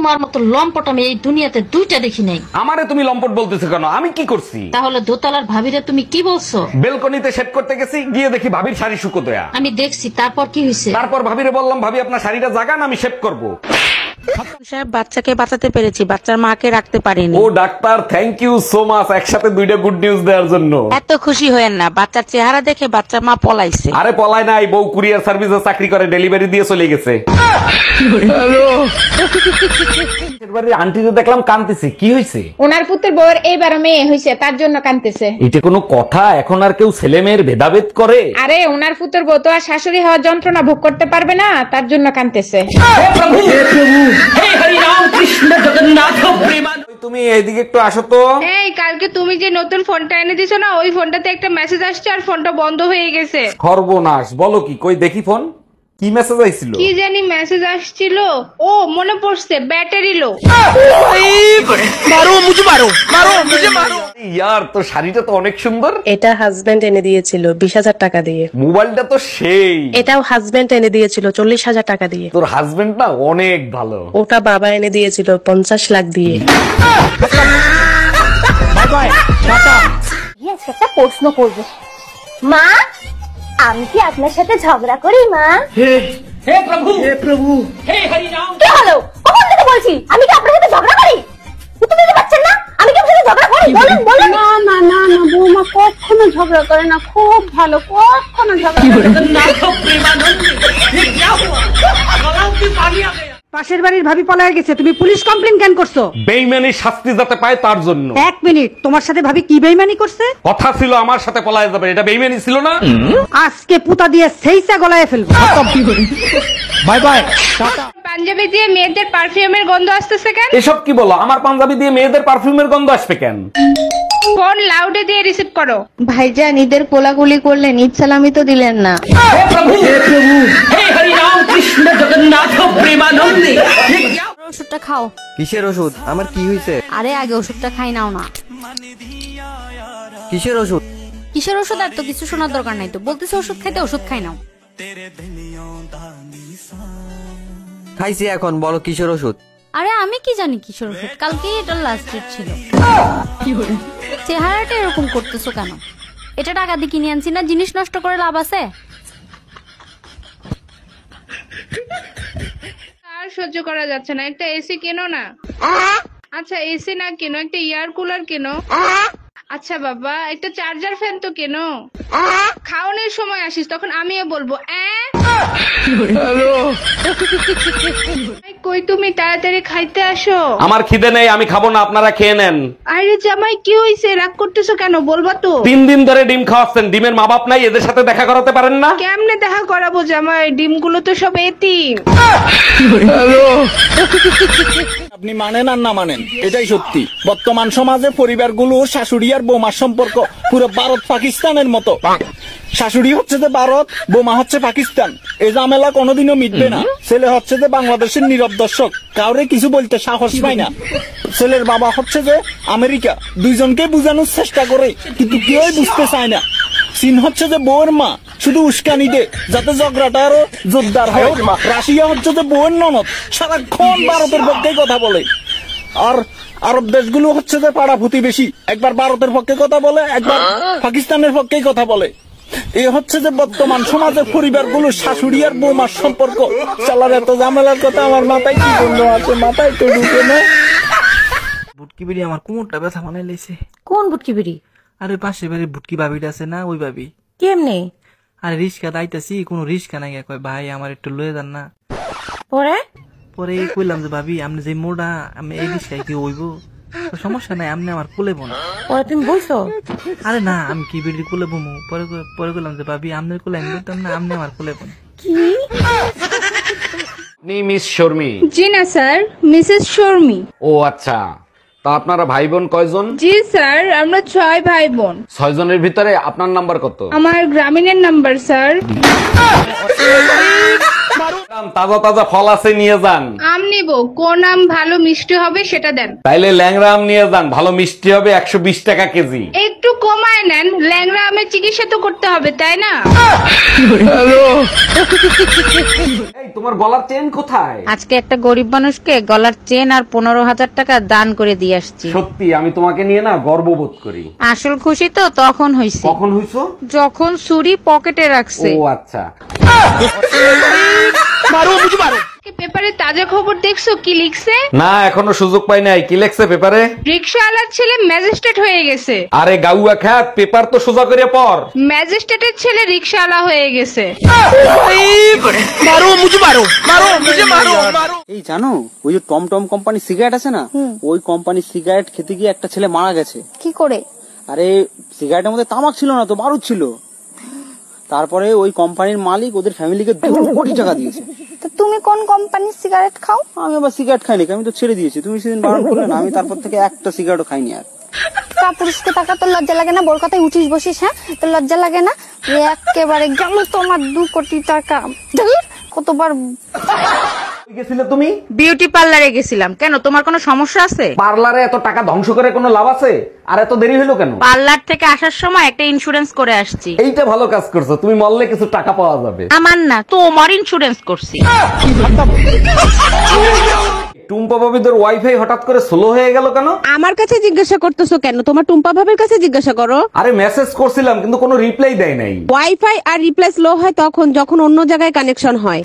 তোমার মতো লম্পট আমি এই দুনিয়াতে দুইটা দেখি নাই। আমারে তুমি লম্পট বলতেছো কেন? আমি কি করছি? তাহলে দোতলার ভাবিরে তুমি কি বলছো? বেলকনিতে সেট করতে গেছি, গিয়ে দেখি ভাবির শাড়ি শুকোতয়া। আমি দেখছি, তারপর কি হয়েছে? তারপর ভাবিরে বললাম, ভাবি আপনার শাড়িটা জাগান, আমি শেভ করব। সাহেব, বাচ্চাকে বাঁচাতে পেরেছি, বাচ্চার মাকে রাখতে পারিনি। ও doctor, thank you so much, একসাথে দুইটা গুড নিউজ দেওয়ার জন্য। এত খুশি হয়েন না, বাচ্চার চেহারা দেখে বাচ্চার মা পলাইছে। আরে পলায় নাই, বউ কুরিয়ার সার্ভিসে চাকরি করে, ডেলিভারি দিয়ে চলে গেছে। আন্টিকে দেখলাম কাঁদতেছে, কি হয়েছে? ওনার পুত্রের বউয়ের এইবার মেয়ে হয়েছে, তার জন্য কাঁদতেছে। এটা কোনো কথা? এখন আর কেউ ছেলে মেয়ের ভেদাভেদ করে? আরে ওনার পুত্রের বউ তো আর শাশুড়ি হওয়ার যন্ত্রণা ভোগ করতে পারবে না, তার জন্য কাঁদতেছে। তুমি এইদিকে একটু আসো তো। এই কালকে তুমি যে নতুন ফোনটা এনে দিছো না, ওই ফোনটাতে একটা মেসেজ আসছে আর ফোনটা বন্ধ হয়ে গেছে। সর্বনাশ, বলো কি? কই দেখি ফোন, কি মেসেজ আইছিল? কি জানি মেসেজ আসছিল। ও মনে পড়ছে, ব্যাটারি লো। ইয়ার, তোর শাড়িটা তো অনেক সুন্দর। এটা হাজবেন্ড এনে দিয়েছিল 20,000 টাকা দিয়ে। মোবাইলটা তো সেই। এটাও হাজবেন্ড এনে দিয়েছিল 40,000 টাকা দিয়ে। তোর হাজবেন্ড না অনেক ভালো। ওটা বাবা এনে দিয়েছিল 50 লাখ দিয়ে। একটা প্রশ্ন করব, মা আমি কি আপনার সাথে ঝগড়া করি মা? হে প্রভু, হে প্রভু, হে হরি রাম। কি হলো? কখন থেকে বলছি আমি কি আপনার সাথে ঝগড়া করি? উত্তর দিতে পারছেন না? আমি কি আপনার সাথে ঝগড়া করি? বলেন বলেন। না না না না, বৌমা কখনো ঝগড়া করে না, খুব ভালো, কখনো ঝগড়া করে না। পাশের বাড়ির ভাবি পলায় গেছে, তুমি পুলিশ কমপ্লেন কেন করছো? বেইমানি শাস্তি যাতে পায় তার জন্য। 1 মিনিট, তোমার সাথে ভাবি কি বেইমানি করছে? কথা ছিল আমার সাথে পলায় যাবে, এটা বেইমানি ছিল না? আজকে পুতা দিয়ে সেইসা গলায় ফেলবো। Bye bye. পাঞ্জাবি দিয়ে মেয়েদের পারফিউমের গন্ধ আসতেছে কেন? এসব কি বলো? আমার পাঞ্জাবি দিয়ে মেয়েদের পারফিউমের গন্ধ আসবে কেন? ফোন লাউডে দিয়ে রিসিভ করো। ভাইজান, ঈদের কোলাকুলি করলেন, ঈদ সালামি তো দিলেন না। ওষুধটা খাও। কিসের ওষুধ? আমার কি হয়েছে? আরে আগে ওষুধটা খাই নাও না। কিসের ওষুধ? কিসের ওষুধ? আর তো কিছু শোনার দরকার নাই তো, বলতেছে ওষুধ খাইতে, ওষুধ খাই নাও। খাইছি, এখন বলো কিসের ওষুধ? আরে আমি কি জানি কিসের ওষুধ, কালকে এটা লাস্ট ডেট ছিল। চেহারাটা এরকম করতেছো কেন? এটা টাকা দিয়ে কিনে আনছি না, জিনিস নষ্ট করে লাভ আছে? আর সহ্য করা যাচ্ছে না, একটা এসি কেনো না। আচ্ছা এসি না কেনো, একটা এয়ার কুলার কেনো। আচ্ছা বাবা, একটা চার্জার ফ্যান তো কেনো। খাওয়ানোর সময় আসিস, তখন আমিও বলবো কই তুমি তাড়াতাড়ি খাইতে আসো। আমার খিদে নেই, আমি খাবো না, আপনারা খেয়ে নেন। আরে জামাই কি হইছে, রাগ করতেছো কেন? বলবা তো। 3 দিন ধরে ডিম খাওয়াচ্ছেন, ডিমের মা বাপ নাই, এদের সাথে দেখা করাতে পারেন না? কেমনে দেখা করাবো জামাই, ডিমগুলো তো সব এতিম। আপনি মানেন আর না মানেন, এটাই সত্যি। বর্তমান সমাজে পরিবারগুলো শাশুড়ি আর বৌমার সম্পর্ক পুরো ভারত পাকিস্তানের মতো। শাশুড়ি হচ্ছে যে ভারত, বৌমা হচ্ছে পাকিস্তান। এই ঝামেলা কোনোদিনও মিটবে না। ছেলে হচ্ছে যে বাংলাদেশের নীরব দর্শক, কাউরে কিছু বলতে সাহস পায় না। ছেলের বাবা হচ্ছে যে আমেরিকা, দুইজনকে বুঝানোর চেষ্টা করে কিন্তু কেউই বুঝতে চায় না। চীন হচ্ছে যে বউয়ের মা, শুধু উস্কানি দে যাতে ঝগড়াটা আরো জোরদার হয়। রাশিয়া হচ্ছে যে বউয়ের ননদ, সারাক্ষণ ভারতের পক্ষে কথা বলে। আর আরব দেশগুলো হচ্ছে যে পাড়া প্রতিবেশী, একবার ভারতের পক্ষে কথা বলে, একবার পাকিস্তানের পক্ষেই কথা বলে। এই হচ্ছে যে বর্তমান সমাজের পরিবারগুলো শাশুড়ি আর বৌমার সম্পর্ক। চালার এত ঝামেলার কথা আমার মাথায় কি বন্ধ আছে, মাথায় তো ঢুকে না। বুটকি বিড়ি আমার কোমরটা ব্যথা বানাই লাইছে। কোন বুটকি বিড়ি? আরে পাশে বাড়ির বুটকি ভাবিটা আছে না, ওই ভাবি। কেমনে? আরে রিস্কা দাইতাছি, কোনো রিস্কা নাই, কয় ভাই আমার একটু লয়ে যান না। পরে পরে কইলাম যে ভাবি আপনি যে মোড়া, আমি এই রিস্কায় কি হইব? সমস্যা নাই, আপনি আমার কোলে বোন। পরে তুমি বলছো? আরে না, আমি কি বিড়ি কোলে বমু? পরে কইলাম যে ভাবি আপনার কোলে আমি বলতাম না, আপনি আমার কোলে বোন। কি? মিস শর্মি? জি না স্যার, মিসেস শর্মি। ও আচ্ছা, তা আপনারা ভাই বোন কয়জন? জি স্যার, আমরা 6 ভাই বোন। 6 জনের ভিতরে আপনার নাম্বার কত? আমার গ্রামীণের নাম্বার স্যার। তাজা তাজা ফল আছে নিয়ে যান। আম নিব, কোন আম ভালো মিষ্টি হবে সেটা দেন। তাইলে ল্যাংড়া আম নিয়ে যান, ভালো মিষ্টি হবে, 120 টাকা কেজি। একটু কমায় নেন, ল্যাংড়া আমের চিকিৎসা তো করতে হবে তাই না? এই তোমার গলার চেন কোথায়? আজকে একটা গরিব মানুষকে গলার চেন আর 15,000 টাকা দান করে দিয়ে আসছি। সত্যি আমি তোমাকে নিয়ে না গর্ববোধ করি। আসল খুশি তো তখন হইছে। কখন হইছো? যখন ছুরি পকেটে রাখছে। ও আচ্ছা। পেপারে তাজা খবর দেখছো কি লিখছে? না এখনো সুযোগ পাই নাই। কি লেখছে পেপারে? রিকশাওয়ালার ছেলে ম্যাজিস্ট্রেট হয়ে গেছে। আরে গাউয়া খ্যাত, পেপার তো সোজা করে পড়। ম্যাজিস্ট্রেটের ছেলে রিকশাওয়ালা হয়ে গেছে। এই জানো ওই যে টমটম কোম্পানি সিগারেট আছে না, ওই কোম্পানির সিগারেট খেতে গিয়ে একটা ছেলে মারা গেছে। কি করে? আরে সিগারেটের মধ্যে তামাক ছিল না তো, বারুদ ছিল। তারপরে ওই কোম্পানির মালিক ওদের ফ্যামিলিকে 2 কোটি টাকা দিয়েছে। তো তুমি কোন কোম্পানির সিগারেট খাও? আমি আবার সিগারেট খাইনি, আমি তো ছেড়ে দিয়েছি। তুমি সেদিন বারণ করলে না, আমি তারপর থেকে একটা সিগারেটও খাইনি আর। কাপুরুষকে টাকা তোর লজ্জা লাগে না? বোর কথায় উঠিস বসিস, হ্যাঁ? তোর লজ্জা লাগে না? একেবারে গেল তোমার 2 কোটি টাকা। কতবার গেছিলে তুমি? বিউটি পার্লারে গেছিলাম। কেন, তোমার কোনো সমস্যা আছে? পার্লারে এত টাকা ধ্বংস করে কোনো লাভ আছে? আর এত দেরি হলো কেন? পার্লার থেকে আসার সময় একটা ইন্স্যুরেন্স করে আসছি। এইটা ভালো কাজ করছো, তুমি মরলে কিছু টাকা পাওয়া যাবে। আমার না, তোমার ইন্স্যুরেন্স করছি। টুম্পা ভাবিদের ওয়াইফাই হঠাৎ করে স্লো হয়ে গেল কেন? আমার কাছে জিজ্ঞাসা করতেছো কেন? তোমার টুম্পা ভাবের কাছে জিজ্ঞাসা করো। আরে মেসেজ করছিলাম কিন্তু কোনো রিপ্লাই দেয় নাই। ওয়াইফাই আর রিপ্লেস লো হয় তখন যখন অন্য জায়গায় কানেকশন হয়।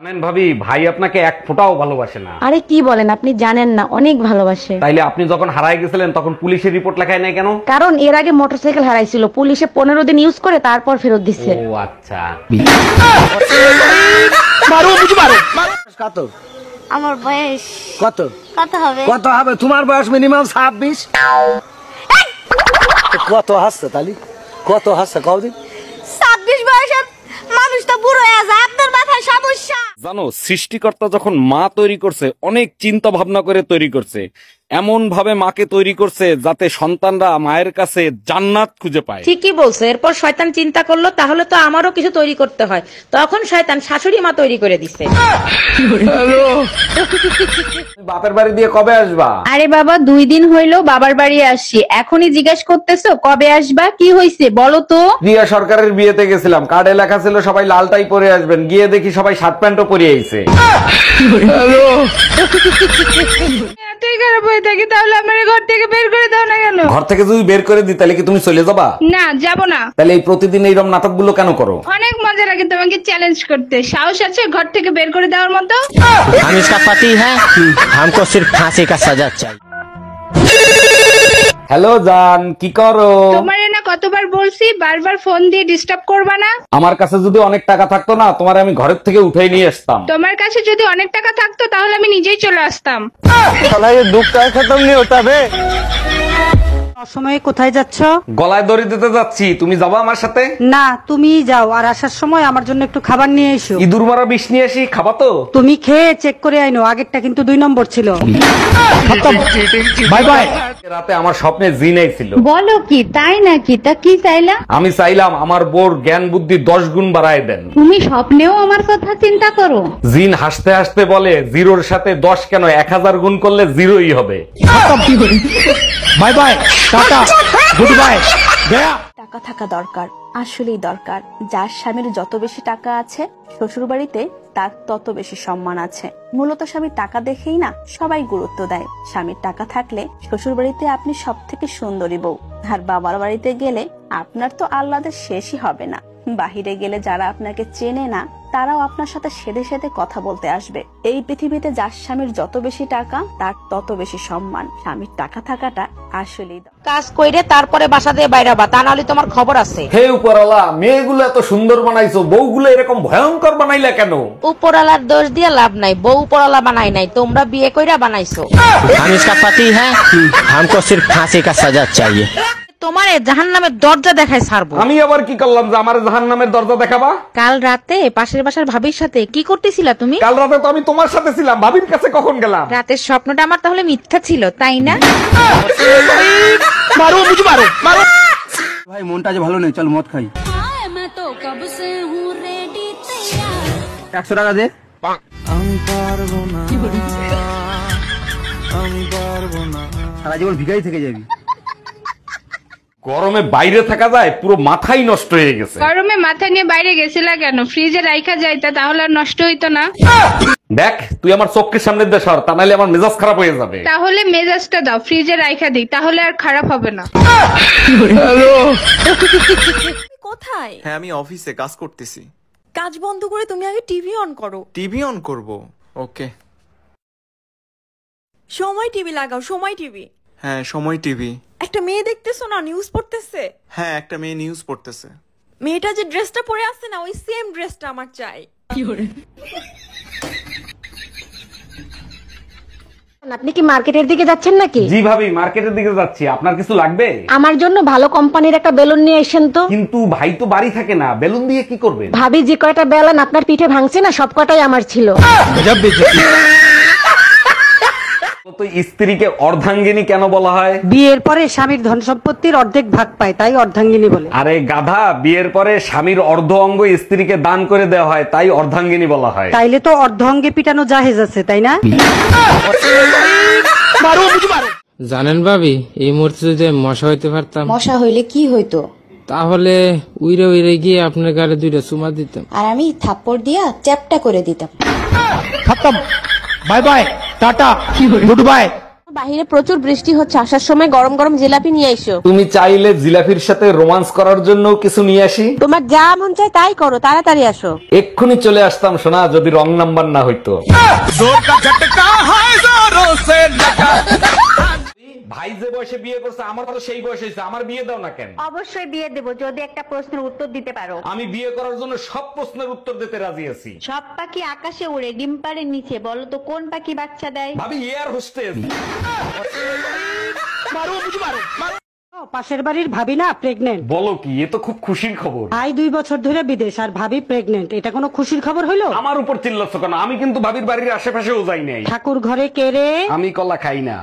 জানেন ভাবি, ভাই আপনাকে এক ফোঁটাও ভালোবাসে না। আরে কি বলেন, আপনি জানেন না অনেক ভালোবাসে। তাইলে আপনি যখন হারায় গেছিলেন তখন পুলিশের রিপোর্ট লেখায় নাই কেন? কারণ এর আগে মোটরসাইকেল হারাইছিল, পুলিশে 15 দিন ইউজ করে তারপর ফেরত দিচ্ছে। ও আচ্ছা। কত আমার বয়স কত কত হবে? কত হবে? তোমার বয়স মিনিমাম 26। কত হাসছে তালি? কত হাসছে কদিন? 26 বয়সের মানুষ তো বুড়ো হয়ে যায়, আপনার মাথায় সমস্যা। জানো, সৃষ্টিকর্তা যখন মা তৈরি করছে অনেক চিন্তা ভাবনা করে তৈরি করছে। এমন ভাবে মাকে তৈরি করছে যাতে সন্তানরা মায়ের কাছে জান্নাত খুঁজে পায়। ঠিকই বলছো। এরপর শয়তান চিন্তা করলো তাহলে তো আমারও কিছু তৈরি করতে হয়, তখন শয়তান শাশুড়ি মা তৈরি করে দিছে। বাপের বাড়ি দিয়ে কবে আসবা? আরে বাবা 2 দিন হইলো বাবার বাড়ি আসছি, এখনই জিজ্ঞেস করতেছো কবে আসবা? কি হইছে বলো তো? রিয়া সরকারের বিয়েতে গেছিলাম, কার্ডে লেখা ছিল সবাই লালটাই পরে আসবেন, গিয়ে দেখি সবাই শার্ট প্যান্টও পরে আইছে। এতই খারাপ হয়ে থাকে তাহলে আমার ঘর থেকে বের করে দাও না কেন? ঘর থেকে যদি বের করে দিই তাহলে কি তুমি চলে যাবা? না, যাব না। তাহলে এই প্রতিদিন এইরকম নাটকগুলো কেন করো? অনেক মজা লাগে তোমাকে চ্যালেঞ্জ করতে। সাহস আছে ঘর থেকে বের করে দেওয়ার মতো? हम इसका पति है, हमको सिर्फ फांसी का सजा चाहिए। হ্যালো জান, কি করো? তোমারে না কতবার বলছি বারবার ফোন দিয়ে ডিস্টার্ব করবা না। আমার কাছে যদি অনেক টাকা থাকতো না, তোমার আমি ঘরের থেকে উঠাই নিয়ে আসতাম। তোমার কাছে যদি অনেক টাকা থাকতো তাহলে আমি নিজেই চলে আসতাম। অসময়ে কোথায় যাচ্ছ? গলায় দড়ি দিতে যাচ্ছি, তুমি যাবা আমার সাথে? না, তুমি যাও, আর আসার সময় আমার জন্য একটু খাবার নিয়ে এসো। ইঁদুর মারা বিষ নিয়ে আসি, খাবা তো? তুমি খেয়ে চেক করে আইনো, আগেরটা কিন্তু 2 নম্বর ছিল। Bye bye. রাতে আমার স্বপ্নে জিন আইছিল। বলো কি, তাই নাকি? তা কি চাইলা? আমি চাইলাম আমার বোর জ্ঞান বুদ্ধি 10 গুণ বাড়ায় দেন। তুমি স্বপ্নেও আমার কথা চিন্তা করো? জিন হাসতে হাসতে বলে, 0-র সাথে 10 কেন, 1000 গুণ করলে 0ই হবে। Bye bye, tata, good bye. টাকা থাকা দরকার, আসলেই দরকার। যার স্বামীর যত বেশি টাকা আছে শ্বশুর বাড়িতে তার তত বেশি সম্মান আছে। মূলত স্বামীর টাকা দেখেই না সবাই গুরুত্ব দেয়। স্বামীর টাকা থাকলে শ্বশুর বাড়িতে আপনি সব থেকে সুন্দরী বউ, আর বাবার বাড়িতে গেলে আপনার তো আহ্লাদের শেষই হবে না। বাহিরে গেলে যারা আপনাকে চেনে না তারাও আপনার সাথে সেধে সেধে কথা বলতে আসবে। এই পৃথিবীতে যার স্বামীর যত বেশি টাকা তার তত বেশি সম্মান। স্বামীর টাকা থাকাটা আসলেই কাজ কইরে তারপরে বাসা দিয়ে বাইরাবা, তা নাহলে তোমার খবর আছে। হে উপরওয়ালা, মেয়েগুলো এত সুন্দর বানাইছো, বউগুলো এরকম ভয়ঙ্কর বানাইলা কেন? উপরওয়ালার দোষ দিয়ে লাভ নাই, বউ উপরওয়ালা বানাই নাই, তোমরা বিয়ে কইরা বানাইছো। हम इसका पति है, हमको सिर्फ फांसी का सजा चाहिए। তোমারে জাহান্নামের দরজা দেখায় ছাড়বো। আমি আবার কি করলাম যে আমার জাহান্নামের দরজা দেখাবা? কাল রাতে পাশের বাসার ভাবির সাথে কি করতেছিলা তুমি? কাল রাতে তো আমি তোমার সাথে ছিলাম, ভাবির কাছে কখন গেলাম? রাতের স্বপ্নটা আমার তাহলে মিথ্যা ছিল, তাই না? মারো, বুঝি মারো, মারো। ভাই মনটা যে ভালো নেই, চল মদ খাই। मैं तो कब से हूँ 100 টাকা দে। সারা জীবন ভিখারি থেকে যাবি। গরমে বাইরে থাকা যায়, পুরো মাথাই নষ্ট হয়ে গেছে। গরমে মাথা নিয়ে বাইরে গেছিলা কেন? ফ্রিজে রাইখা যাইতা, তাহলে আর নষ্ট হইতো না। দেখ তুই আমার চোখের সামনে দিয়ে সর, তা নাহলে আমার মেজাজ খারাপ হয়ে যাবে। তাহলে মেজাজটা দাও, ফ্রিজে রাইখা দিই, তাহলে আর খারাপ হবে না। কোথায়? হ্যাঁ আমি অফিসে কাজ করতেছি। কাজ বন্ধ করে তুমি আগে টিভি অন করো। টিভি অন করব? ওকে। সময় টিভি লাগাও, সময় টিভি। হ্যাঁ সময় টিভি। একটা মেয়ে দেখতেছো না, নিউজ পড়তেছে? হ্যাঁ একটা মেয়ে নিউজ পড়তেছে। মেয়েটা যে ড্রেসটা পরে আছে না, ওই সেম ড্রেসটা আমার চাই। আপনি কি মার্কেটের দিকে যাচ্ছেন নাকি? জি ভাবি, মার্কেটের দিকে যাচ্ছি। আপনার কিছু লাগবে? আমার জন্য ভালো কোম্পানির একটা বেলুন নিয়ে এসেন তো। কিন্তু ভাই তো বাড়ি থাকে না, বেলুন দিয়ে কি করবেন? ভাবি যে কয়টা বেলুন আপনার পিঠে ভাঙছে না, সব কটাই আমার ছিল। তো স্ত্রীকে অর্ধাঙ্গিনী কেন বলা হয়? বিয়ের পরে স্বামীর ধন সম্পত্তির অর্ধেক ভাগ পায়, তাই অর্ধাঙ্গিনী বলে। আরে গাধা, বিয়ের পরে স্বামীর অর্ধ অঙ্গ স্ত্রীকে দান করে দেওয়া হয়, তাই অর্ধাঙ্গিনী বলা হয়। তাইলে তো অর্ধ অঙ্গে পিটানো জাহেজ আছে, তাই না? জানেন ভাবি, এই মুহূর্তে যদি মশা হইতে পারতাম। মশা হইলে কি হইতো? তাহলে উইরে উইরে গিয়ে আপনার গালে 2টা চুমা দিতাম। আর আমি থাপ্পড় দিয়া চ্যাপটা করে দিতাম। খতম, bye bye, tata, good bye. বাহিরে প্রচুর বৃষ্টি হচ্ছে, আসার সময় গরম গরম জিলাপি নিয়ে এসো। তুমি চাইলে জিলাফির সাথে রোমান্স করার জন্য কিছু নিয়ে আসি? তোমার যা মন চায় তাই করো, তাড়াতাড়ি আসো। এক্ষুনি চলে আসতাম সোনা, যদি রং নাম্বার না হইতো। ভাই যে বয়সে বিয়ে করছে, আমার তো সেই বয়স হয়েছে, আমার বিয়ে দাও না কেন? অবশ্যই বিয়ে দেবো যদি একটা প্রশ্নের উত্তর দিতে পারো। আমি বিয়ে করার জন্য সব প্রশ্নের উত্তর দিতে রাজি আছি। সব পাখি আকাশে উড়ে, ডিম পাড়ে নিচে, বলো তো কোন পাখি বাচ্চা দেয়? ভাবি এয়ার হোস্টেস। পাশের বাড়ির ভাবি না প্রেগনেন্ট। বলো কি, এ তো খুব খুশির খবর। ভাই 2 বছর ধরে বিদেশ আর ভাবি প্রেগনেন্ট, এটা কোনো খুশির খবর হলো? আমার উপর চিল্লাচ্ছ কেন? আমি কিন্তু ভাবির বাড়ির আশেপাশেও যাই নাই। ঠাকুর ঘরে কে রে? আমি কলা খাই না।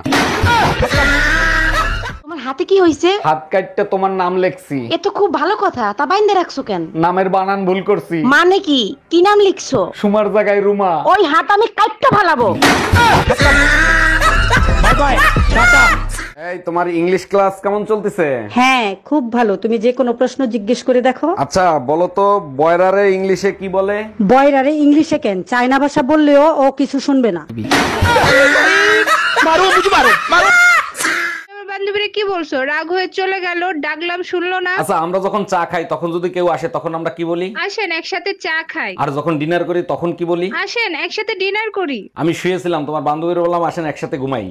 তোমার হাতে কি হইছে? হাত কাটতে তোমার নাম লেখছি। এ তো খুব ভালো কথা, তা বাইন্ধে রাখছো কেন? নামের বানান ভুল করছি। মানে কি? কি নাম লিখছো? সুমার জায়গায় রুমা। ওই হাত আমি কাটতে ফালাবো। Bye bye, tata. এই তোমার ইংলিশ ক্লাস কেমন চলতেছে? হ্যাঁ খুব ভালো, তুমি যে কোনো প্রশ্ন জিজ্ঞেস করে দেখো। আচ্ছা বলো তো, বয়রারে ইংলিশে কি বলে? বয়রারে ইংলিশে কেন, চায়না ভাষা বললেও ও কিছু শুনবে না। মারো বুঝি মারো, মারো। বান্ধবীরা কি বলছো? রাগ হয়ে চলে গেল, ডাকলাম শুনলো না। আচ্ছা আমরা যখন চা খাই তখন যদি কেউ আসে তখন আমরা কি বলি? আসেন একসাথে চা খাই। আর যখন ডিনার করি তখন কি বলি? আসেন একসাথে ডিনার করি। আমি শুয়েছিলাম, তোমার বান্ধবীরা বললাম আসেন একসাথে ঘুমাই।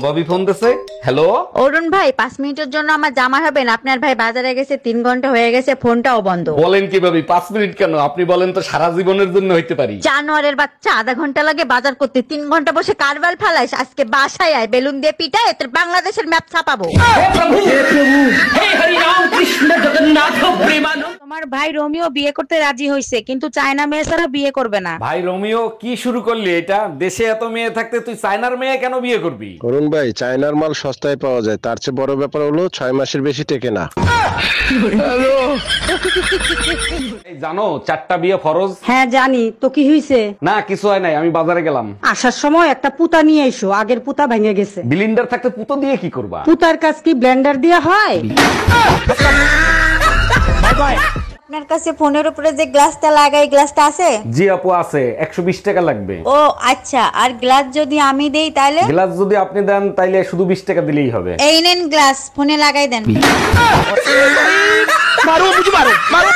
ভাবি ফোন দিছে। হ্যালো অরুণ ভাই, 5 মিনিটের জন্য আমার জামা হবেন? আপনার ভাই বাজারে গেছে, 3 ঘন্টা হয়ে গেছে, ফোনটাও বন্ধ। বলেন কি ভাবি, 5 মিনিট কেন? আপনি বলেন তো সারা জীবনের জন্য হইতে পারি। জানোয়ারের বাচ্চা, আধা ঘন্টা লাগে বাজার করতে, 3 ঘন্টা বসে কারবাল ফালাইস। আজকে বাসায় আয়, বেলুন দিয়ে পিটায় তোর বাংলাদেশের ম্যাপ ছাপাবো। তোমার ভাই রোমিও বিয়ে করতে রাজি হয়েছে, কিন্তু চায়না মেয়ে ছাড়া বিয়ে করবে না। ভাই রোমিও কি শুরু করলি এটা? দেশে এত মেয়ে থাকতে তুই চায়নার মেয়ে কেন বিয়ে করবি? অরুণ ভাই, চায়নার মাল সস্তায় পাওয়া যায়, তার চেয়ে বড় ব্যাপার হলো 6 মাসের বেশি টেকে না। জানো 4টা বিয়ে ফরজ? হ্যাঁ জানি, তো কি হইছে? না কিছু হয় নাই, আমি বাজারে গেলাম। আসার সময় একটা পুতা নিয়ে এসো, আগের পুতা ভেঙে গেছে। ব্লেন্ডার থাকতে পুতো দিয়ে কি করবা? পুতার কাজ কি ব্লেন্ডার দিয়ে হয়? আপনার কাছে ফোনের উপরে যে গ্লাসটা লাগাই, গ্লাসটা আছে? জি আপু আছে, 120 টাকা লাগবে। ও আচ্ছা, আর গ্লাস যদি আমি দেই তাহলে? গ্লাস যদি আপনি দেন তাইলে শুধু 20 টাকা দিলেই হবে। এই নেন গ্লাস, ফোনে লাগাই দেন। মারো বুঝি মারো, মারো।